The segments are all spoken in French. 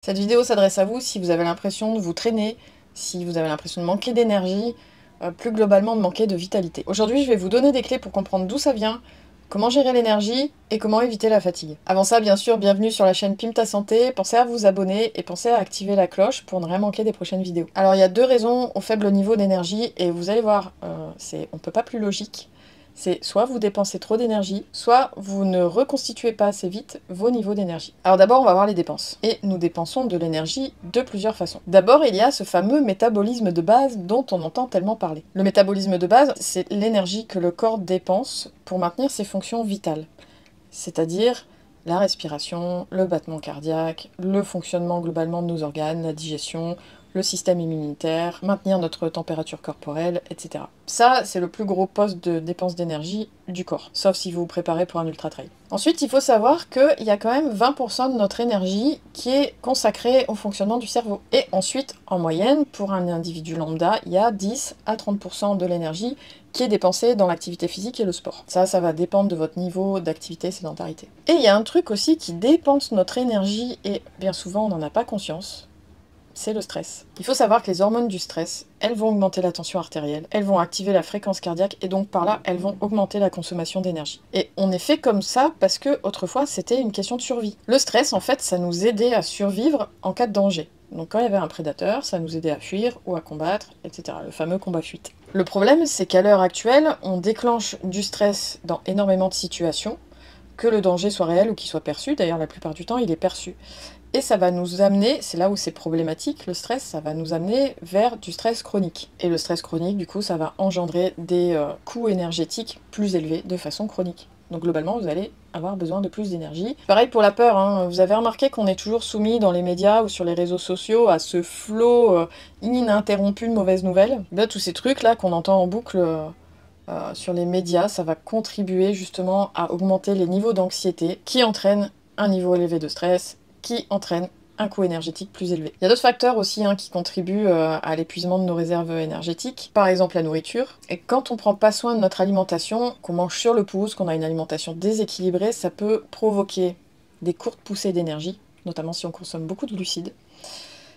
Cette vidéo s'adresse à vous si vous avez l'impression de vous traîner, si vous avez l'impression de manquer d'énergie, plus globalement de manquer de vitalité. Aujourd'hui, je vais vous donner des clés pour comprendre d'où ça vient, comment gérer l'énergie et comment éviter la fatigue. Avant ça, bien sûr, bienvenue sur la chaîne Pim Ta Santé, pensez à vous abonner et pensez à activer la cloche pour ne rien manquer des prochaines vidéos. Alors il y a deux raisons au faible niveau d'énergie et vous allez voir, on peut pas plus logique. C'est soit vous dépensez trop d'énergie, soit vous ne reconstituez pas assez vite vos niveaux d'énergie. Alors d'abord, on va voir les dépenses. Et nous dépensons de l'énergie de plusieurs façons. D'abord, il y a ce fameux métabolisme de base dont on entend tellement parler. Le métabolisme de base, c'est l'énergie que le corps dépense pour maintenir ses fonctions vitales. C'est-à-dire la respiration, le battement cardiaque, le fonctionnement globalement de nos organes, la digestion, le système immunitaire, maintenir notre température corporelle, etc. Ça, c'est le plus gros poste de dépense d'énergie du corps, sauf si vous vous préparez pour un ultra-trail. Ensuite, il faut savoir qu'il y a quand même 20% de notre énergie qui est consacrée au fonctionnement du cerveau. Et ensuite, en moyenne, pour un individu lambda, il y a 10 à 30% de l'énergie qui est dépensée dans l'activité physique et le sport. Ça va dépendre de votre niveau d'activité sédentarité. Et il y a un truc aussi qui dépense notre énergie, et bien souvent on n'en a pas conscience, c'est le stress. Il faut savoir que les hormones du stress, elles vont augmenter la tension artérielle, elles vont activer la fréquence cardiaque et donc par là, elles vont augmenter la consommation d'énergie. Et on est fait comme ça parce que autrefois, c'était une question de survie. Le stress, en fait, ça nous aidait à survivre en cas de danger. Donc quand il y avait un prédateur, ça nous aidait à fuir ou à combattre, etc. Le fameux combat-fuite. Le problème, c'est qu'à l'heure actuelle, on déclenche du stress dans énormément de situations, que le danger soit réel ou qu'il soit perçu. D'ailleurs, la plupart du temps, il est perçu. Et ça va nous amener, c'est là où c'est problématique, le stress, ça va nous amener vers du stress chronique. Et le stress chronique, du coup, ça va engendrer des coûts énergétiques plus élevés de façon chronique. Donc globalement, vous allez avoir besoin de plus d'énergie. Pareil pour la peur, hein. Vous avez remarqué qu'on est toujours soumis dans les médias ou sur les réseaux sociaux à ce flot ininterrompu de mauvaises nouvelles. Là, tous ces trucs-là qu'on entend en boucle sur les médias, ça va contribuer justement à augmenter les niveaux d'anxiété qui entraînent un niveau élevé de stress, qui entraîne un coût énergétique plus élevé. Il y a d'autres facteurs aussi qui contribuent à l'épuisement de nos réserves énergétiques, par exemple la nourriture. Et quand on prend pas soin de notre alimentation, qu'on mange sur le pouce, qu'on a une alimentation déséquilibrée, ça peut provoquer des courtes poussées d'énergie, notamment si on consomme beaucoup de glucides,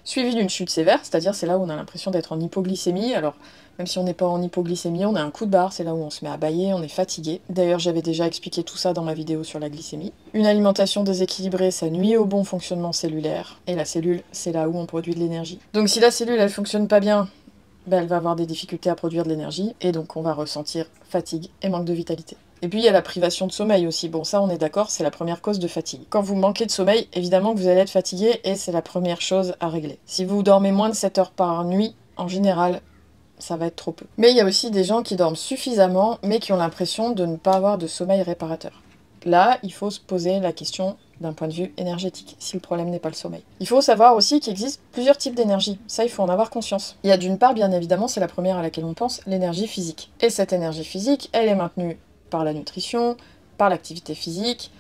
suivi d'une chute sévère, c'est-à-dire c'est là où on a l'impression d'être en hypoglycémie. Alors même si on n'est pas en hypoglycémie, on a un coup de barre, c'est là où on se met à bâiller, on est fatigué. D'ailleurs, j'avais déjà expliqué tout ça dans ma vidéo sur la glycémie. Une alimentation déséquilibrée, ça nuit au bon fonctionnement cellulaire. Et la cellule, c'est là où on produit de l'énergie. Donc si la cellule, elle fonctionne pas bien, elle va avoir des difficultés à produire de l'énergie, et donc on va ressentir fatigue et manque de vitalité. Et puis il y a la privation de sommeil aussi. Bon, ça on est d'accord, c'est la première cause de fatigue. Quand vous manquez de sommeil, évidemment que vous allez être fatigué, et c'est la première chose à régler. Si vous dormez moins de 7 heures par nuit, en général, ça va être trop peu. Mais il y a aussi des gens qui dorment suffisamment, mais qui ont l'impression de ne pas avoir de sommeil réparateur. Là, il faut se poser la question d'un point de vue énergétique, si le problème n'est pas le sommeil. Il faut savoir aussi qu'il existe plusieurs types d'énergie. Ça, il faut en avoir conscience. Il y a d'une part, bien évidemment, c'est la première à laquelle on pense, l'énergie physique. Et cette énergie physique, elle est maintenue par la nutrition, par l'activité physique,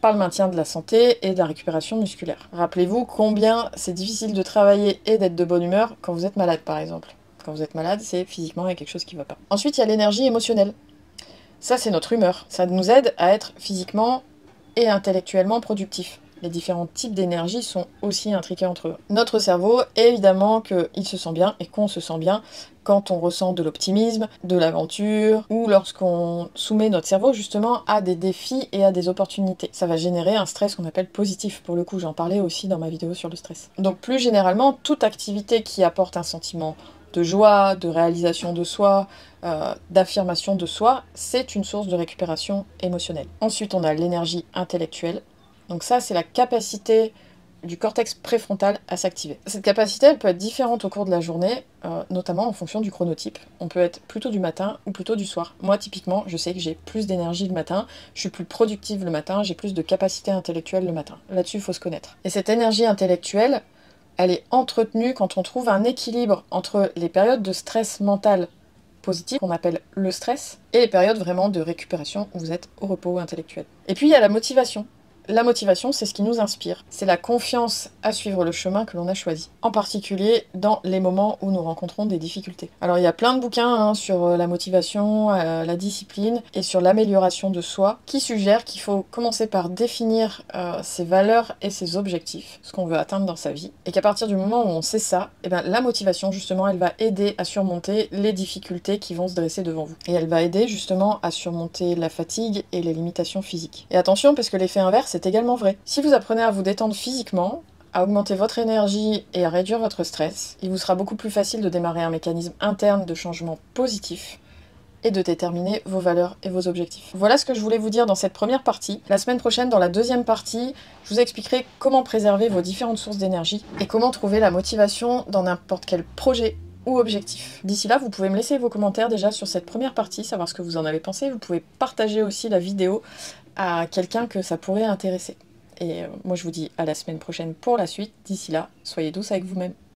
par le maintien de la santé et de la récupération musculaire. Rappelez-vous combien c'est difficile de travailler et d'être de bonne humeur quand vous êtes malade, par exemple. Quand vous êtes malade, c'est physiquement il y a quelque chose qui ne va pas. Ensuite, il y a l'énergie émotionnelle. Ça, c'est notre humeur. Ça nous aide à être physiquement et intellectuellement productifs. Les différents types d'énergie sont aussi intriqués entre eux. Notre cerveau, évidemment qu'il se sent bien et qu'on se sent bien quand on ressent de l'optimisme, de l'aventure, ou lorsqu'on soumet notre cerveau justement à des défis et à des opportunités. Ça va générer un stress qu'on appelle positif. Pour le coup, j'en parlais aussi dans ma vidéo sur le stress. Donc plus généralement, toute activité qui apporte un sentiment de joie, de réalisation de soi, d'affirmation de soi, c'est une source de récupération émotionnelle. Ensuite, on a l'énergie intellectuelle. Donc ça, c'est la capacité du cortex préfrontal à s'activer. Cette capacité, elle peut être différente au cours de la journée, notamment en fonction du chronotype. On peut être plutôt du matin ou plutôt du soir. Moi, typiquement, je sais que j'ai plus d'énergie le matin, je suis plus productive le matin, j'ai plus de capacité intellectuelle le matin. Là-dessus, il faut se connaître. Et cette énergie intellectuelle, elle est entretenue quand on trouve un équilibre entre les périodes de stress mental positif, qu'on appelle le stress, et les périodes vraiment de récupération où vous êtes au repos intellectuel. Et puis il y a la motivation. La motivation, c'est ce qui nous inspire. C'est la confiance à suivre le chemin que l'on a choisi. En particulier dans les moments où nous rencontrons des difficultés. Alors il y a plein de bouquins sur la motivation, la discipline et sur l'amélioration de soi qui suggèrent qu'il faut commencer par définir ses valeurs et ses objectifs, ce qu'on veut atteindre dans sa vie. Et qu'à partir du moment où on sait ça, et ben, la motivation justement, elle va aider à surmonter les difficultés qui vont se dresser devant vous. Et elle va aider justement à surmonter la fatigue et les limitations physiques. Et attention, parce que l'effet inverse est également vrai. Si vous apprenez à vous détendre physiquement, à augmenter votre énergie et à réduire votre stress, il vous sera beaucoup plus facile de démarrer un mécanisme interne de changement positif et de déterminer vos valeurs et vos objectifs. Voilà ce que je voulais vous dire dans cette première partie. La semaine prochaine, dans la deuxième partie, je vous expliquerai comment préserver vos différentes sources d'énergie et comment trouver la motivation dans n'importe quel projet ou objectif. D'ici là, vous pouvez me laisser vos commentaires déjà sur cette première partie, savoir ce que vous en avez pensé. Vous pouvez partager aussi la vidéo à quelqu'un que ça pourrait intéresser. Et moi je vous dis à la semaine prochaine pour la suite. D'ici là, soyez douce avec vous-même.